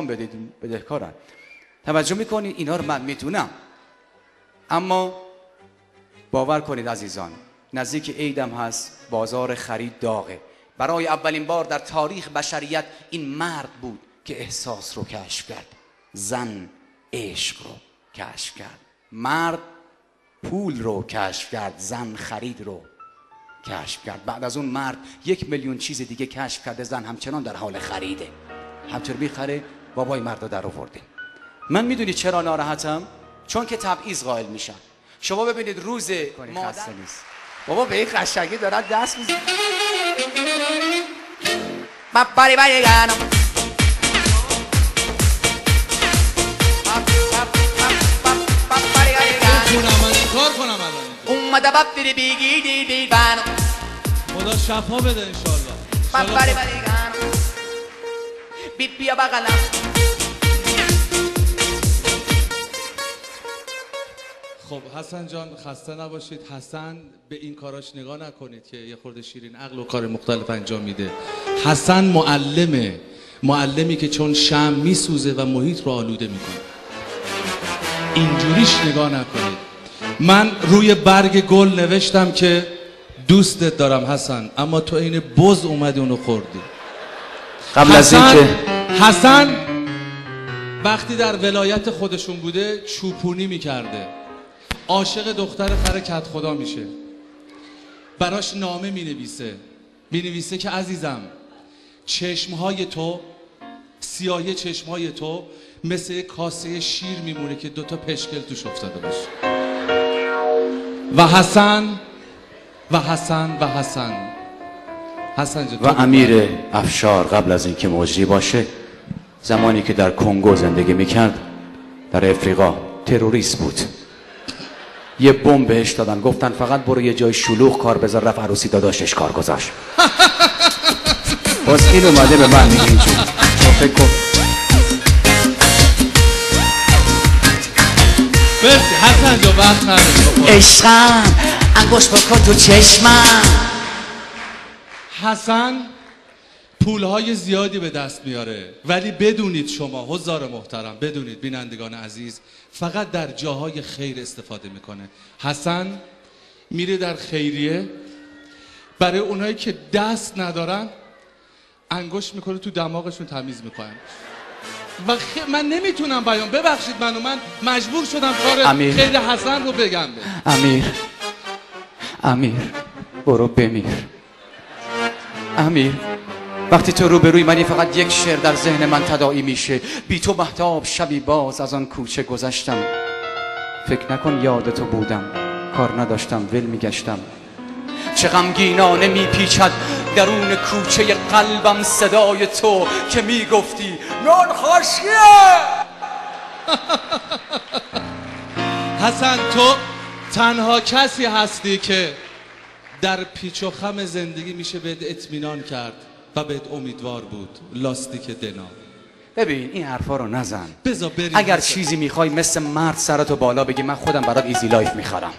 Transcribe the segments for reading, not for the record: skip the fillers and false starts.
بدید بدهکارن. توجه میکنید؟ اینا رو من میدونم، اما باور کنید عزیزان، نزدیک عیدم هست، بازار خرید داغه. برای اولین بار در تاریخ بشریت این مرد بود که احساس رو کشف کرد، زن عشق رو کشف کرد، مرد پول رو کشف کرد، زن خرید رو کشف کرد. بعد از اون مرد 1 میلیون چیز دیگه کشف کرده، زن همچنان در حال خریده، همچنان میخره. بابای مرد رو در آورده. من میدونی چرا ناراحتم؟ چون که تبعیض قائل میشن. شما ببینید روز مادر نیست. بابا به این قشنگی دارن دست میزنن. باباری بایگانو کار کنم الان اومده بابری بیگی دی بانو خدا شفا بده انشالله. باباری بایگانو بیا بغلم. خب حسن جان خسته نباشید. حسن به این کاراش نگاه نکنید که یه خورده شیرین عقل و کار مختلف انجام میده. حسن معلمی که چون شمع میسوزه و محیط رو آلوده میکنه. اینجوریش نگاه نکنید. من روی برگ گل نوشتم که دوستت دارم حسن، اما تو این بز اومدی اونو خوردی. قبل از اینکه حسن وقتی در ولایت خودشون بوده چوپونی میکرده، عاشق دختر خر خدا میشه، براش نامه مینویسه که عزیزم چشمهای تو، سیاهی چشمهای تو مثل کاسه شیر میمونه که 2 تا پشکل توش افتاده باشه. حسن جان و امیر افشار قبل از اینکه مجری باشه، زمانی که در کنگو زندگی میکرد، در افریقا تروریست بود. یه بمب بهش دادن، گفتن فقط برو یه جای شلوغ کار بذار، رفت عروسی داداشش کار گذاشت. باز این اومده به من میگه اینجور. فکر کن. مرسی حسن جا وقت نداریم. عشقم انگوش بکن تو چشمم. حسن پولهای زیادی به دست میاره، ولی بدونید شما حضار محترم، بدونید بینندگان عزیز، فقط در جاهای خیر استفاده میکنه. حسن میره در خیریه، برای اونایی که دست ندارن انگشت میکنه تو دماغشون تمیز میکنن. و من نمیتونم بیان، ببخشید من مجبور شدم کار خیر حسن رو بگم. امیر برو بمیر. امیر وقتی تو روبروی منی فقط یک شعر در ذهن من تداعی میشه. بی تو مهتاب شبی باز از آن کوچه گذشتم، فکر نکن یاد تو بودم، کار نداشتم ول میگشتم. چه غمگینانه میپیچد درون کوچه قلبم صدای تو که میگفتی نان خشکیه. حسن تو تنها کسی هستی که در پیچ و خم زندگی میشه بهت اطمینان کرد و بهت امیدوار بود. لاستیک دنا. ببین این حرفا رو نزن. بریم. اگر چیزی میخوای مثل مرد سرتو بالا بگی، من خودم برات ایزی لایف میخرم.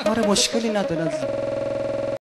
آره مشکلی نداره.